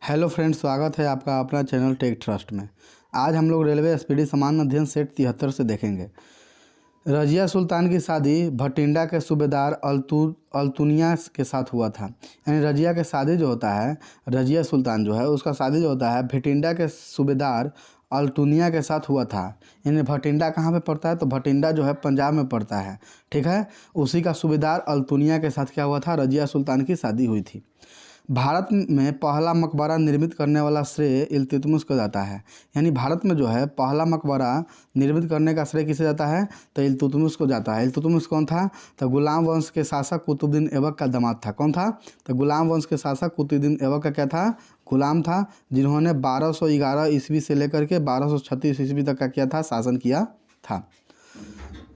Hello friends, स्वागत है आपका अपना चैनल टेक ट्रस्ट में। आज हम लोग रेलवे स्पीडी सामान्य अध्ययन सेट 73 से देखेंगे। रजिया सुल्तान की शादी भटिंडा के सूबेदार अल्तुनिया के साथ हुआ था। यानी रजिया के शादी जो होता है, रजिया सुल्तान जो है उसका शादी जो होता है भटिंडा के सूबेदार अल्तुनिया के साथ हुआ था। यानी भटिंडा कहाँ पे पड़ता है? तो भटिंडा जो है पंजाब में पड़ता है, ठीक है। उसी का सूबेदार अल्तुनिया के साथ क्या हुआ था? रजिया सुल्तान की शादी हुई थी। भारत में पहला मकबरा निर्मित करने वाला श्रेय इल्तुतमिश को जाता है। यानी भारत में जो है पहला मकबरा निर्मित करने का श्रेय किसे जाता है? तो इल्तुतमिश को जाता है। इल्तुतमिश कौन था? तो गुलाम वंश के शासक कुतुबुद्दीन ऐबक का दामाद था। कौन था? तो गुलाम वंश के शासक कुतुबुद्दीन ऐबक का क्या था? गुलाम था, जिन्होंने 1211 ईस्वी से लेकर के 1236 ईस्वी तक का किया था? शासन किया था।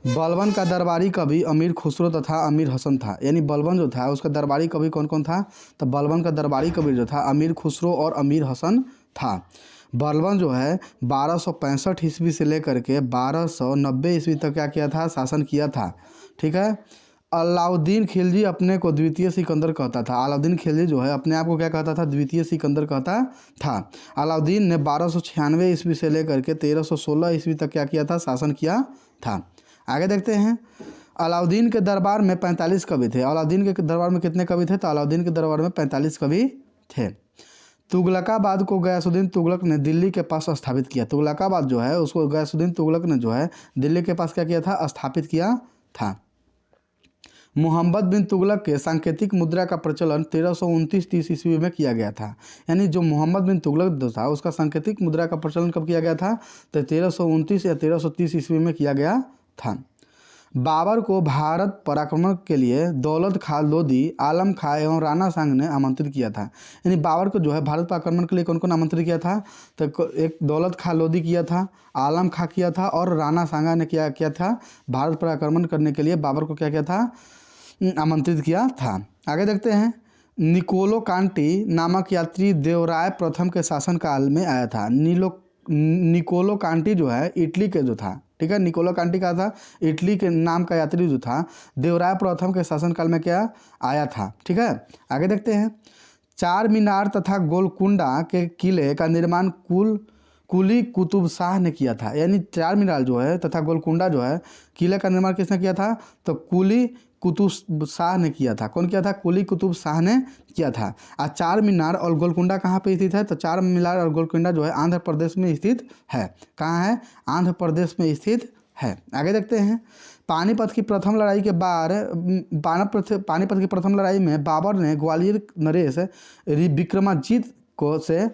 बलबन का दरबारी कवि अमीर खुसरो तथा अमीर हसन था। यानी बलबन जो था उसका दरबारी कवि कौन कौन था? तो बलबन का दरबारी कवि जो था अमीर खुसरो और अमीर हसन था। बलबन जो है 1265 ईस्वी से लेकर के 1290 ईस्वी तक क्या किया था? शासन किया था, ठीक है। अलाउद्दीन खिलजी अपने को द्वितीय सिकंदर कहता था। अलाउद्दीन खिलजी जो है अपने आप को क्या कहता था? द्वितीय सिकंदर कहता था। अलाउद्दीन ने 1296 ईस्वी से लेकर के 1316 ईस्वी तक क्या किया था? शासन किया था। आगे देखते हैं। अलाउद्दीन के दरबार में 45 कवि थे। अलाउद्दीन के दरबार में कितने कवि थे? तो अलाउद्दीन के दरबार में 45 कवि थे। तुगलकाबाद को गयासुद्दीन तुगलक ने दिल्ली के पास स्थापित किया। तुगलकाबाद जो है उसको गयासुद्दीन तुगलक ने जो है दिल्ली के पास क्या किया था? स्थापित किया था। मोहम्मद बिन तुगलक के सांकेतिक मुद्रा का प्रचलन 1329-30 ईस्वी में किया गया था। यानी जो मोहम्मद बिन तुगलक जो था उसका सांकेतिक मुद्रा का प्रचलन कब किया गया था? तो 1329 या 1330 ईस्वी में किया गया था। बाबर को भारत पर आक्रमण के लिए दौलत खां लोदी, आलम खां एवं राणा सांग ने आमंत्रित किया था। यानी बाबर को जो है भारत पर आक्रमण के लिए कौन कौन आमंत्रित किया था? तो एक दौलत खां लोदी किया था, आलम खां किया था और राणा सांगा ने क्या किया था? भारत पर आक्रमण करने के लिए बाबर को क्या किया था? आमंत्रित किया था। आगे देखते हैं। निकोलो कांटी नामक यात्री देवराय प्रथम के शासनकाल में आया था। निकोलो कांटी जो है इटली के जो था, ठीक है। निकोलो कांटी का था इटली के नाम का यात्री जो था देवराय प्रथम के शासनकाल में क्या आया था, ठीक है। आगे देखते हैं। चार मीनार तथा गोलकुंडा के किले का निर्माण कुली कुतुब शाह ने किया था। यानी चार मीनार जो है तथा गोलकुंडा जो है किले का निर्माण किसने किया था? तो कुली कुतुब शाह ने किया था। कौन किया था? कुली कुतुब शाह ने किया था। और चार मीनार और गोलकुंडा कहाँ पे स्थित है? तो चार मीनार और गोलकुंडा जो है आंध्र प्रदेश में स्थित है। कहाँ है? आंध्र प्रदेश में स्थित है। आगे देखते हैं। पानीपत की प्रथम लड़ाई के बाद पानीपत की प्रथम लड़ाई में बाबर ने ग्वालियर नरेश विक्रमाजीत को से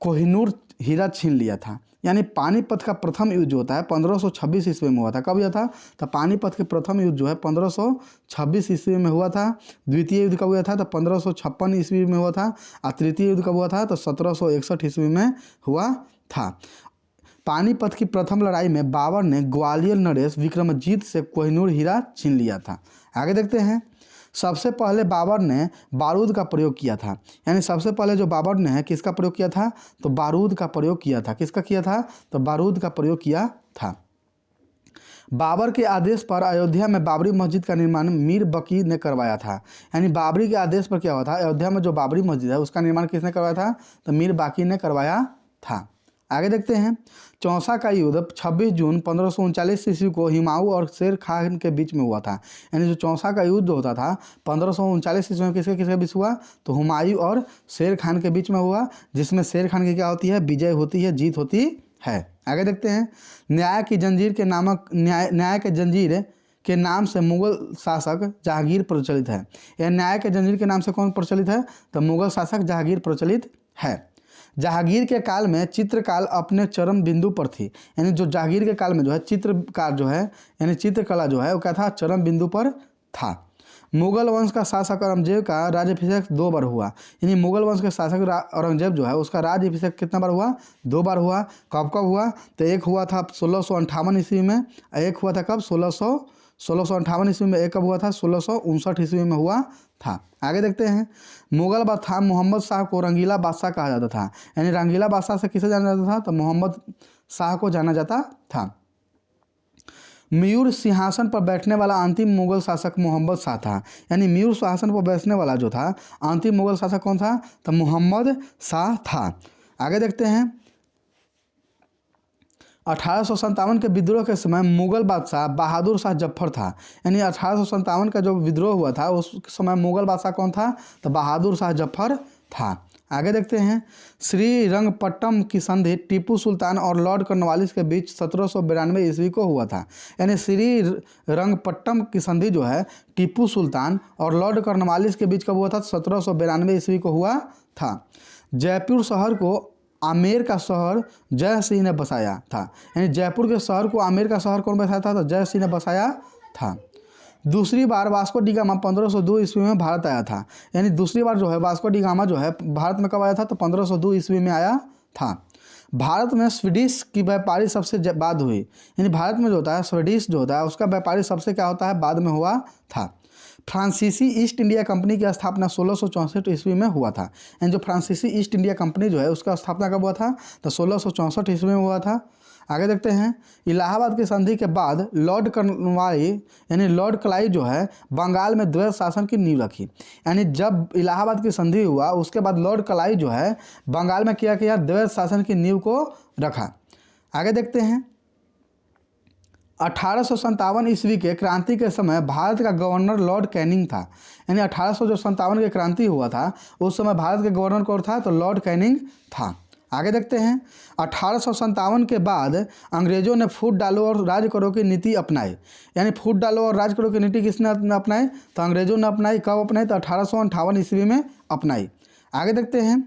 कोहिनूर हीरा छीन लिया था। यानी पानीपत का प्रथम युद्ध जो होता है 1526 ईस्वी में हुआ था। कब हुआ था? तो पानीपत के प्रथम युद्ध जो है 1526 ईस्वी में हुआ था। द्वितीय युद्ध कब हुआ था? तो 1556 ईस्वी में हुआ था। और तृतीय युद्ध कब हुआ था? तो 1761 ईस्वी में हुआ था। पानीपत की प्रथम लड़ाई में बाबर ने ग्वालियर नरेश विक्रमजीत से कोहिनूर हीरा छीन लिया था। आगे देखते हैं। सबसे पहले बाबर ने बारूद का प्रयोग किया था। यानी सबसे पहले जो बाबर ने है किसका प्रयोग किया था? तो बारूद का प्रयोग किया था। किसका किया था? तो बारूद का प्रयोग किया था। बाबर के आदेश पर अयोध्या में बाबरी मस्जिद का निर्माण मीर बकी ने करवाया था। यानी बाबरी के आदेश पर क्या हुआ था? अयोध्या में जो बाबरी मस्जिद है उसका निर्माण किसने करवाया था? तो मीर बाकी ने करवाया था। आगे देखते हैं। चौसा का युद्ध 26 जून 1539 ईस्वी को हुमायूं और शेर खान के बीच में हुआ था। यानी जो चौसा का युद्ध होता था 1539 ईस्वी में किसके किसके बीच हुआ? तो हुमायूं और शेर खान के बीच में हुआ, जिसमें शेर खान की क्या होती है? विजय होती है, जीत होती है। आगे देखते हैं। न्याय की जंजीर के नाम से मुगल शासक जहांगीर प्रचलित है। यह न्याय के जंजीर के नाम से कौन प्रचलित है? तो मुगल शासक जहांगीर प्रचलित है। जहांगीर के काल में चित्रकाल अपने चरम बिंदु पर थी। यानी जो जहांगीर के काल में जो है चित्रकार जो है यानी चित्रकला जो है वो क्या था? चरम बिंदु पर था। मुगल वंश का शासक औरंगजेब का राज्याभिषेक 2 बार हुआ। यानी मुगल वंश के शासक औरंगजेब जो है उसका राज्याभिषेक कितना बार हुआ? 2 बार हुआ। कब कब हुआ? तो एक हुआ था 1658 ईस्वी में, एक हुआ था कब? 1658 ईस्वी में। एक कब हुआ था? 1659 ईस्वी में हुआ था। आगे देखते हैं। मुगल बादशाह मोहम्मद शाह को रंगीला बादशाह कहा जाता था। यानी रंगीला बादशाह से किसे जाना जाता था? तो मोहम्मद शाह को जाना जाता था। मयूर सिंहासन पर बैठने वाला अंतिम मुगल शासक मोहम्मद शाह था। यानी मयूर सिंहासन पर बैठने वाला जो था अंतिम मुगल शासक कौन था? तो मोहम्मद शाह था। आगे देखते हैं 1857 के विद्रोह के समय मुगल बादशाह बहादुर शाह जफर था। यानी 1857 का जो विद्रोह हुआ था उस समय मुगल बादशाह कौन था? तो बहादुर शाह जफर था। आगे देखते हैं श्रीरंगपट्टम की संधि टीपू सुल्तान और लॉर्ड कॉर्नवालिस के बीच 1792 ईस्वी को हुआ था। यानी श्रीरंगपट्टम की संधि जो है टीपू सुल्तान और लॉर्ड कॉर्नवालिस के बीच कब हुआ था? 1792 ईस्वी को हुआ था। जयपुर शहर को आमेर का शहर जय सिंह ने बसाया था। यानी जयपुर के शहर को आमेर का शहर कौन बसाया था? तो जय सिंह ने बसाया था। दूसरी बार वास्को डी गामा 1502 ईस्वी में भारत आया था। यानी दूसरी बार जो है वास्को डी गामा जो है भारत में कब आया था? तो 1502 ईस्वी में आया था। भारत में स्वीडिश की व्यापारी सबसे बाद हुई। यानी भारत में जो होता है स्वीडिश जो होता है उसका व्यापारी सबसे क्या होता है? बाद में हुआ था। फ्रांसीसी ईस्ट इंडिया कंपनी की स्थापना 1664 ईस्वी में हुआ था। यानी जो फ्रांसीसी ईस्ट इंडिया कंपनी जो है उसका स्थापना कब हुआ था? तो 1664 ईस्वी में हुआ था। आगे देखते हैं इलाहाबाद की संधि के बाद लॉर्ड कॉर्नवालिस यानी लॉर्ड क्लाइव जो है बंगाल में द्वैत शासन की नींव रखी। यानी जब इलाहाबाद की संधि हुआ उसके बाद लॉर्ड क्लाइव जो है बंगाल में क्या किया? द्वैत शासन की नींव को रखा। आगे देखते हैं 1857 ईस्वी के क्रांति के समय भारत का गवर्नर लॉर्ड कैनिंग था। यानी 1857 के क्रांति हुआ था उस समय भारत के गवर्नर कौन था? तो लॉर्ड कैनिंग था। आगे देखते हैं 1857 के बाद अंग्रेजों ने फूट डालो और राज करो की नीति अपनाई। यानी फूट डालो और राज करो की नीति किसने अपनाई? तो अंग्रेजों ने अपनाई। कब अपनाई? तो 1858 ईस्वी में अपनाई। आगे देखते हैं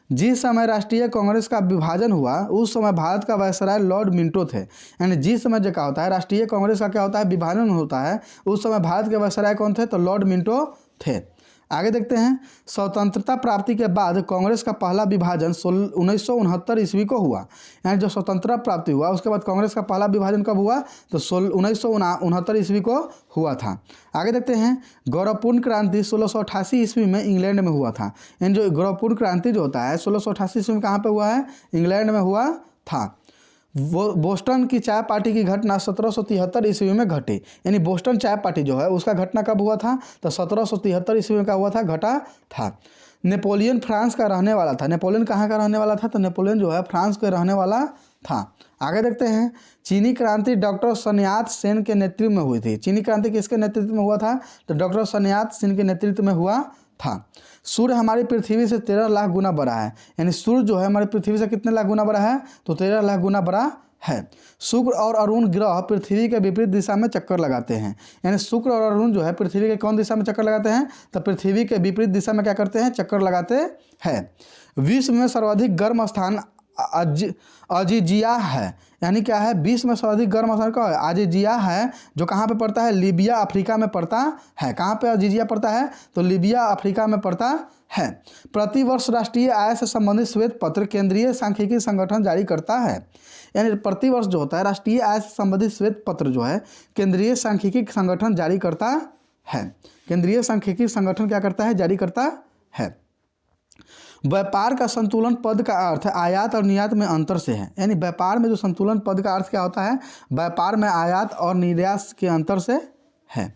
जिस समय राष्ट्रीय कांग्रेस का विभाजन हुआ उस समय भारत का वायसराय लॉर्ड मिंटो थे। यानी जिस समय जो क्या होता है राष्ट्रीय कांग्रेस का क्या होता है? विभाजन होता है उस समय भारत के वायसराय कौन थे? तो लॉर्ड मिंटो थे। आगे देखते हैं स्वतंत्रता प्राप्ति के बाद कांग्रेस का पहला विभाजन 1969 ईस्वी को हुआ। यानी जो स्वतंत्रता प्राप्ति हुआ उसके बाद कांग्रेस का पहला विभाजन कब हुआ? तो 1969 ईस्वी को हुआ था। आगे देखते हैं गौरवपूर्ण क्रांति 1688 ईस्वी में इंग्लैंड में हुआ था। यानी जो गौरवपूर्ण क्रांति जो होता है 1688 ईस्वी में कहाँ पे हुआ है? इंग्लैंड में हुआ था। बोस्टन की चाय पार्टी की घटना 1773 ईस्वी में घटी। यानी बोस्टन चाय पार्टी जो है उसका घटना कब हुआ था? तो 1773 ईस्वी में क्या हुआ था? घटा था। नेपोलियन फ्रांस का रहने वाला था। नेपोलियन कहाँ का रहने वाला था? तो नेपोलियन जो है फ्रांस का रहने वाला था। आगे देखते हैं चीनी क्रांति डॉक्टर sun यat-sen के नेतृत्व में हुई थी। चीनी क्रांति किसके नेतृत्व में हुआ था? तो डॉक्टर sun यat-sen के नेतृत्व में हुआ था। सूर्य हमारी पृथ्वी से 13 लाख गुना बड़ा है। यानी सूर्य जो है हमारी पृथ्वी से कितने लाख गुना बड़ा है? तो 13 लाख गुना बड़ा है। शुक्र और अरुण ग्रह पृथ्वी के विपरीत दिशा में चक्कर लगाते हैं। यानी शुक्र और अरुण जो है पृथ्वी के कौन दिशा में चक्कर लगाते हैं? तो पृथ्वी के विपरीत दिशा में क्या करते हैं? चक्कर लगाते हैं। विश्व में सर्वाधिक गर्म स्थान अजीजिया है। यानी क्या है? विश्व में सर्वाधिक गर्म स्थान क्या है? अजीजिया है जो कहाँ पे पड़ता है? लीबिया अफ्रीका में पड़ता है। कहाँ पे अजीजिया पड़ता है? तो लीबिया अफ्रीका में पड़ता है। प्रतिवर्ष राष्ट्रीय आय से संबंधित श्वेत पत्र केंद्रीय सांख्यिकी संगठन जारी करता है। यानी प्रतिवर्ष जो होता है राष्ट्रीय आय से संबंधित श्वेत पत्र जो है केंद्रीय सांख्यिकी संगठन जारी करता है। केंद्रीय सांख्यिकी संगठन क्या करता है? जारी करता है। व्यापार का संतुलन पद का अर्थ आयात और निर्यात में अंतर से है। यानी व्यापार में जो संतुलन पद का अर्थ क्या होता है? व्यापार में आयात और निर्यात के अंतर से है।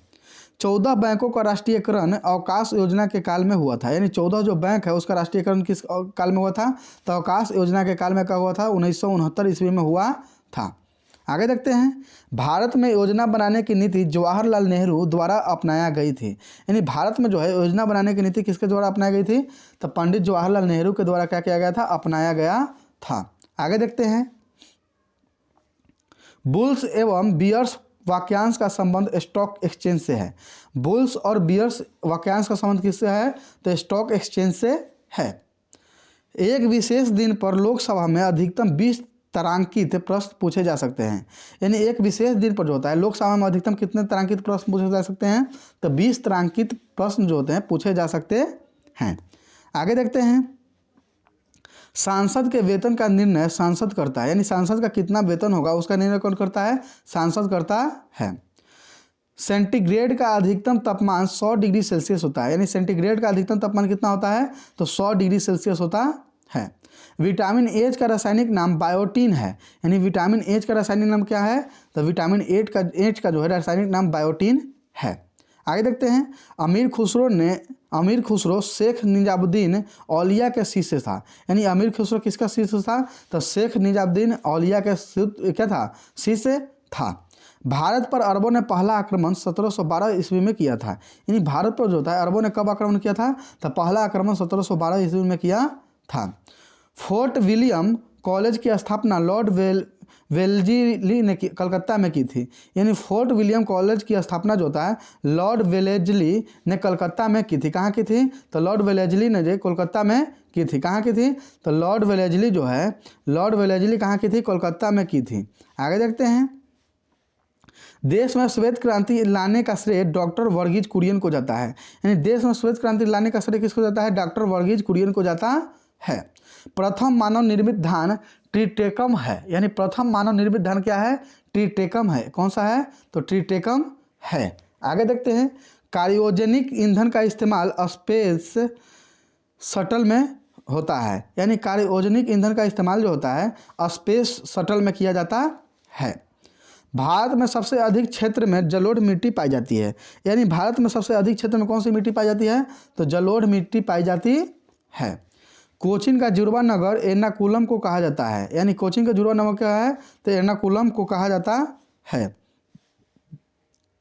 14 बैंकों का राष्ट्रीयकरण अवकाश योजना के काल में हुआ था। यानी 14 जो बैंक है उसका राष्ट्रीयकरण किस काल में हुआ था? तो अवकाश योजना के काल में क्या हुआ था? 1969 ईस्वी में हुआ था। आगे देखते हैं भारत में योजना बनाने की नीति जवाहरलाल नेहरू द्वारा अपनाया गई थी। यानी भारत में जो है योजना बनाने की नीति किसके द्वारा अपनाई गई थी? तो पंडित जवाहरलाल नेहरू के द्वारा क्या किया गया था? अपनाया गया था। आगे देखते हैं बुल्स एवं बियर्स वाक्यांश का संबंध स्टॉक एक्सचेंज से है। बुल्स और बियर्स वाक्यांश का संबंध किससे है? तो स्टॉक एक्सचेंज से है। एक विशेष दिन पर लोकसभा में अधिकतम 20 तारांकित प्रश्न पूछे जा सकते हैं। यानी एक विशेष दिन पर जो होता है लोकसभा में अधिकतम कितने तारांकित प्रश्न पूछे जा सकते हैं? तो 20 तारांकित प्रश्न जो होते हैं पूछे जा सकते हैं। आगे देखते हैं सांसद के वेतन का निर्णय सांसद करता है। यानी सांसद का कितना वेतन होगा उसका निर्णय कौन करता है? सांसद करता है। सेंटीग्रेड का अधिकतम तापमान 100 डिग्री सेल्सियस होता है। यानी सेंटीग्रेड का अधिकतम तापमान कितना होता है? तो 100 डिग्री सेल्सियस होता है। विटामिन एच का रासायनिक नाम बायोटीन है, यानी विटामिन एच का रासायनिक नाम क्या है, तो विटामिन एच का जो है रासायनिक नाम बायोटीन है। आगे देखते हैं, अमीर खुसरो शेख निजामुद्दीन औलिया के शिष्य था, यानी अमीर खुसरो किसका शिष्य था, तो शेख निजामुद्दीन औलिया के क्या था, शिष्य था। भारत पर अरबों ने पहला आक्रमण 1712 ईस्वी में किया था, यानी भारत पर जो होता है अरबों ने कब आक्रमण किया था, तो पहला आक्रमण 1712 ईस्वी में किया था। फोर्ट विलियम कॉलेज की स्थापना लॉर्ड वेलेस्ली ने कलकत्ता में की थी, यानी फोर्ट विलियम कॉलेज की स्थापना जो होता है लॉर्ड वेलेस्ली ने कलकत्ता में की थी। कहाँ की थी, तो लॉर्ड वेलेस्ली ने जो कोलकाता में की थी। कहाँ की थी, तो लॉर्ड वेलेस्ली जो है, लॉर्ड वेलेस्ली कहाँ की थी, कोलकाता में की थी। आगे देखते हैं, देश में श्वेत क्रांति लाने का श्रेय डॉक्टर वर्गीज कुरियन को जाता है, यानी देश में श्वेत क्रांति लाने का श्रेय किसको जाता है, डॉक्टर वर्गीज कुरियन को जाता है। प्रथम मानव निर्मित धान ट्रिटेकम है, यानी प्रथम मानव निर्मित धान क्या है, ट्रिटेकम है। कौन सा है, तो ट्रिटेकम है। आगे देखते हैं, क्रायोजेनिक ईंधन का इस्तेमाल स्पेस शटल में होता है, यानी क्रायोजेनिक ईंधन का इस्तेमाल जो होता है स्पेस शटल में किया जाता है। भारत में सबसे अधिक क्षेत्र में जलोढ़ मिट्टी पाई जाती है, यानी भारत में सबसे अधिक क्षेत्र में कौन सी मिट्टी पाई जाती है, तो जलोढ़ मिट्टी पाई जाती है। कोचीन का जुड़वा नगर एर्नाकुलम को कहा जाता है, यानी कोचीन का जुड़वा नगर क्या है, तो एर्नाकुलम को कहा जाता है।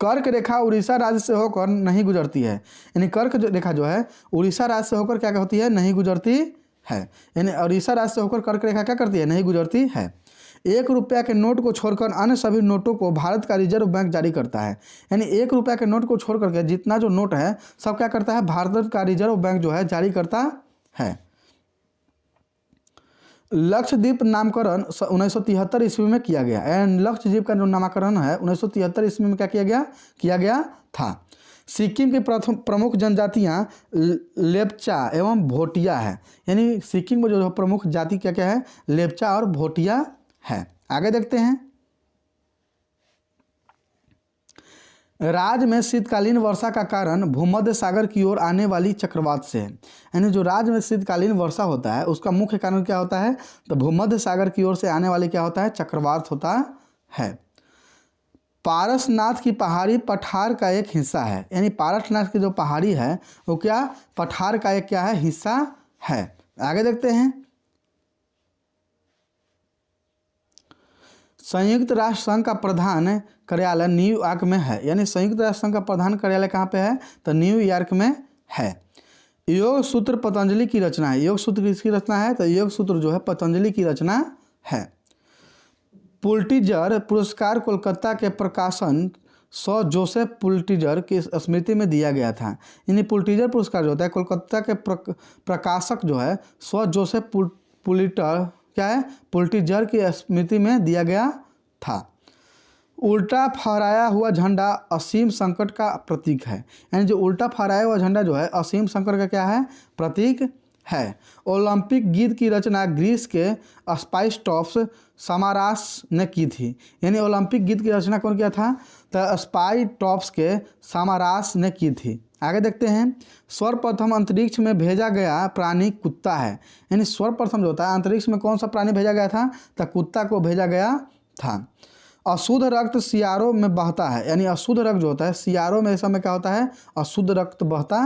कर्क रेखा उड़ीसा राज्य से होकर नहीं गुजरती है, यानी कर्क रेखा जो है उड़ीसा राज्य से होकर क्या होती है, नहीं गुजरती है, यानी उड़ीसा राज्य से होकर कर्क रेखा क्या करती है, नहीं गुजरती है। 1 रुपया के नोट को छोड़कर अन्य सभी नोटों को भारत का रिजर्व बैंक जारी करता है, यानी 1 रुपया के नोट को छोड़ करके जितना जो नोट है सब क्या करता है, भारत का रिजर्व बैंक जो है जारी करता है। लक्षद्वीप नामकरण 1973 ईस्वी में किया गया, एंड लक्षद्वीप का जो नामकरण है 1973 ईस्वी में क्या किया गया था। सिक्किम की प्रमुख जनजातियां लेप्चा एवं भोटिया है, यानी सिक्किम में जो प्रमुख जाति क्या है, लेप्चा और भोटिया है। आगे देखते हैं, राज्य में शीतकालीन वर्षा का कारण भूमध्य सागर की ओर आने वाली चक्रवात से है, यानी जो राज्य में शीतकालीन वर्षा होता है उसका मुख्य कारण क्या होता है, तो भूमध्य सागर की ओर से आने वाली क्या होता है, चक्रवात होता है। पारसनाथ की पहाड़ी पठार का एक हिस्सा है, यानी पारसनाथ की जो पहाड़ी है वो क्या, पठार का एक क्या है, हिस्सा है। आगे देखते हैं, संयुक्त राष्ट्र संघ का प्रधान कार्यालय न्यूयॉर्क में है, यानी संयुक्त राष्ट्र संघ का प्रधान कार्यालय कहाँ पे है, तो न्यूयॉर्क में है। योग सूत्र पतंजलि की रचना है, योग सूत्र किसकी रचना है, तो योग सूत्र जो है पतंजलि की रचना है। पुलिट्जर पुरस्कार कोलकाता के प्रकाशन सर जोसेफ पुलिट्जर की स्मृति में दिया गया था, यानी पुलिट्जर पुरस्कार जो होता है कोलकाता के प्रकाशक जो है सर जोसेफ पुलिट्जर की स्मृति में दिया गया था। उल्टा फहराया हुआ झंडा असीम संकट का प्रतीक है, यानी जो उल्टा फहराया हुआ झंडा जो है असीम संकट का क्या है, प्रतीक है। ओलंपिक गीत की रचना ग्रीस के स्पाइस्टॉप्स समारास ने की थी, यानी ओलंपिक गीत की रचना कौन किया था, तो स्पाइस्टॉप्स के समारास ने की थी। आगे देखते हैं, सर्वप्रथम अंतरिक्ष में भेजा गया प्राणी कुत्ता है, यानी सर्वप्रथम जो होता है अंतरिक्ष में कौन सा प्राणी भेजा गया था, तो कुत्ता को भेजा गया था। अशुद्ध रक्त सियारों में बहता है, यानी अशुद्ध रक्त जो होता है सियारों में इस समय क्या होता है, अशुद्ध रक्त बहता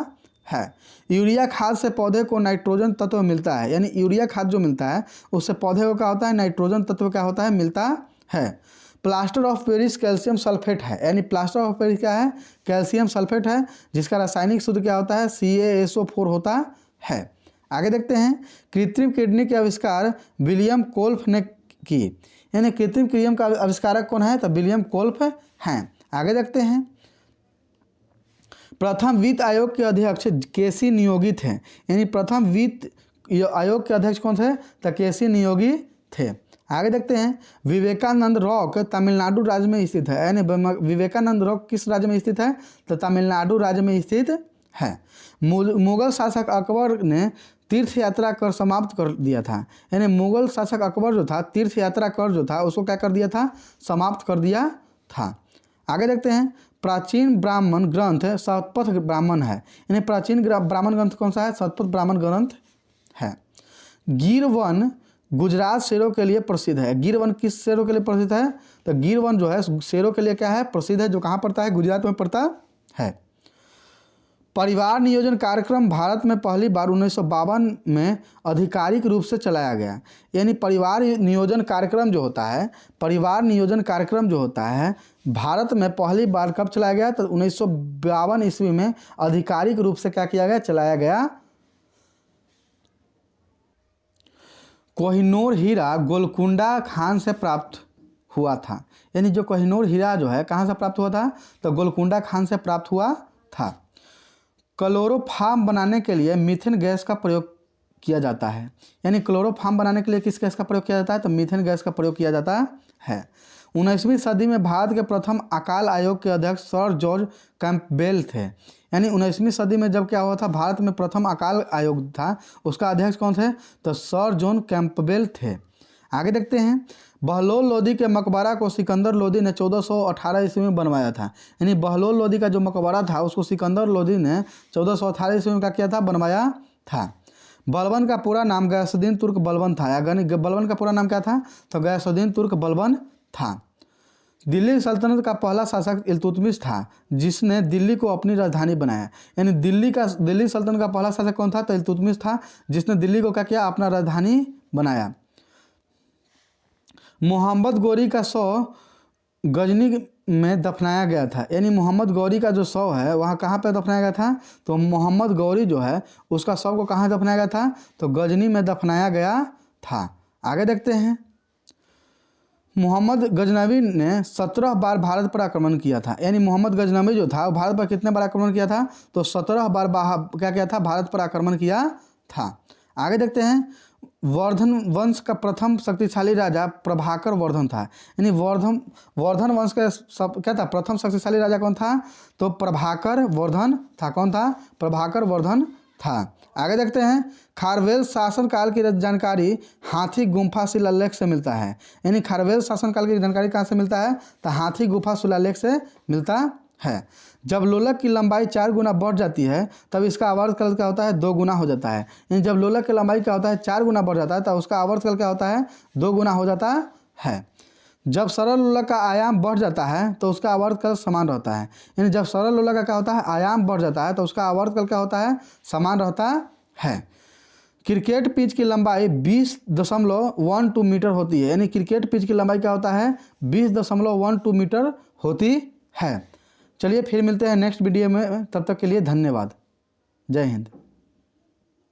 है। यूरिया खाद से पौधे को नाइट्रोजन तत्व मिलता है, यानी यूरिया खाद जो मिलता है उससे पौधे को क्या होता है, नाइट्रोजन तत्व क्या होता है, मिलता है। Plaster of Paris calcium sulphate है, यानी प्लास्टर ऑफ पेरिस क्या है, कैल्शियम सल्फेट है, जिसका रासायनिक सूत्र क्या होता है, CaSO4 होता है। आगे देखते हैं, कृत्रिम किडनी के आविष्कार विलियम कोल्फ ने की, यानी कृत्रिम किडनी का आविष्कारक कौन है, तो विलियम कोल्फ हैं। आगे देखते हैं, प्रथम वित्त आयोग के अध्यक्ष केसी नियोगी थे, यानी प्रथम वित्त आयोग के अध्यक्ष कौन थे, तो केसी नियोगी थे। आगे देखते हैं, विवेकानंद रॉक तमिलनाडु राज्य में स्थित है, यानी विवेकानंद रॉक किस राज्य में स्थित है, तो तमिलनाडु राज्य में स्थित है। मुगल शासक अकबर ने तीर्थ यात्रा कर समाप्त कर दिया था, यानी मुगल शासक अकबर जो था तीर्थ यात्रा कर जो था उसको क्या कर दिया था, समाप्त कर दिया था। आगे देखते हैं, प्राचीन ब्राह्मण ग्रंथ शतपथ ब्राह्मण है, यानी प्राचीन ब्राह्मण ग्रंथ कौन सा है, शतपथ ब्राह्मण ग्रंथ है। गिर वन गुजरात शेरों के लिए प्रसिद्ध है। गिर वन किस शेरों के लिए प्रसिद्ध है? तो गिर वन जो है शेरों के लिए क्या है, प्रसिद्ध है, जो कहाँ पड़ता है, गुजरात में पड़ता है। परिवार नियोजन कार्यक्रम भारत में पहली बार 1952 में आधिकारिक रूप से चलाया गया। यानी परिवार नियोजन कार्यक्रम जो होता है, परिवार नियोजन कार्यक्रम जो होता है भारत में पहली बार कब चलाया गया? तो 1952 ईस्वी में आधिकारिक रूप से क्या किया गया, चलाया गया। कोहिनूर हीरा गोलकुंडा खान से प्राप्त हुआ था। यानी जो कोहिनूर हीरा जो है कहाँ से प्राप्त हुआ था? तो गोलकुंडा खान से प्राप्त हुआ था। क्लोरोफार्म बनाने के लिए मीथेन गैस का प्रयोग किया जाता है। यानी क्लोरोफार्म बनाने के लिए किस गैस का प्रयोग किया जाता है? तो मीथेन गैस का प्रयोग किया जाता है। 19वीं सदी में भारत के प्रथम अकाल आयोग के अध्यक्ष सर जॉर्ज कैंपबेल थे। यानी 19वीं सदी में जब क्या हुआ था, भारत में प्रथम अकाल आयोग था, उसका अध्यक्ष कौन थे? तो सर जॉन कैंपबेल थे। आगे देखते हैं। बहलोल लोदी के मकबरा को सिकंदर लोदी ने 1418 ईस्वी में बनवाया था। यानी बहलोल लोदी का जो मकबरा था उसको सिकंदर लोदी ने 1418 ईस्वी में क्या किया था, बनवाया था। बलबन का पूरा नाम गयासुद्दीन तुर्क बलबन था। यानी बलबन का पूरा नाम क्या था? तो गयासुद्दीन तुर्क बलबन था। दिल्ली सल्तनत का पहला शासक इल्तुतमिश था, जिसने दिल्ली को अपनी राजधानी बनाया। यानी दिल्ली सल्तनत का पहला शासक कौन था? तो इल्तुतमिश था, जिसने दिल्ली को क्या किया, अपना राजधानी बनाया। मोहम्मद गौरी का शव गजनी में दफनाया गया था। यानी मोहम्मद गौरी का जो शव है वहाँ कहाँ पे दफनाया गया था? तो मोहम्मद गौरी जो है उसका शव को कहाँ दफनाया गया था? तो गजनी में दफनाया गया था। आगे देखते हैं। मोहम्मद गजनवी ने 17 बार भारत पर आक्रमण किया था। यानी मोहम्मद गजनवी जो था वो भारत पर कितने बार आक्रमण किया था? तो 17 बार क्या किया था, भारत पर आक्रमण किया था। आगे देखते हैं। वर्धन वंश का प्रथम शक्तिशाली राजा प्रभाकर वर्धन था। यानी वर्धन वंश का क्या था, प्रथम शक्तिशाली राजा कौन था? तो प्रभाकर वर्धन था। कौन था? प्रभाकर वर्धन था। आगे देखते हैं। खारवेल शासन काल की जानकारी हाथी गुम्फा शिलालेख से मिलता है। यानी खारवेल शासन काल की जानकारी कहाँ से मिलता है? तो हाथी गुफा शिलालेख से मिलता है। जब लोलक की लंबाई 4 गुना बढ़ जाती है तब इसका आवर्त काल क्या होता है? 2 गुना हो जाता है। यानी जब लोलक की लंबाई क्या होता है? 4 गुना बढ़ जाता है तब उसका आवर्त काल क्या होता है? 2 गुना हो जाता है। जब सरल लोलक का आयाम बढ़ जाता है तो उसका आवर्त काल समान रहता है। यानी जब सरल लोलक का क्या होता है, आयाम बढ़ जाता है तो उसका आवर्त काल क्या होता है? समान रहता है। क्रिकेट पिच की लंबाई 20.12 मीटर होती है। यानी क्रिकेट पिच की लंबाई क्या होता है? 20.12 मीटर होती है। चलिए फिर मिलते हैं नेक्स्ट वीडियो में, तब तक के लिए धन्यवाद। जय हिंद।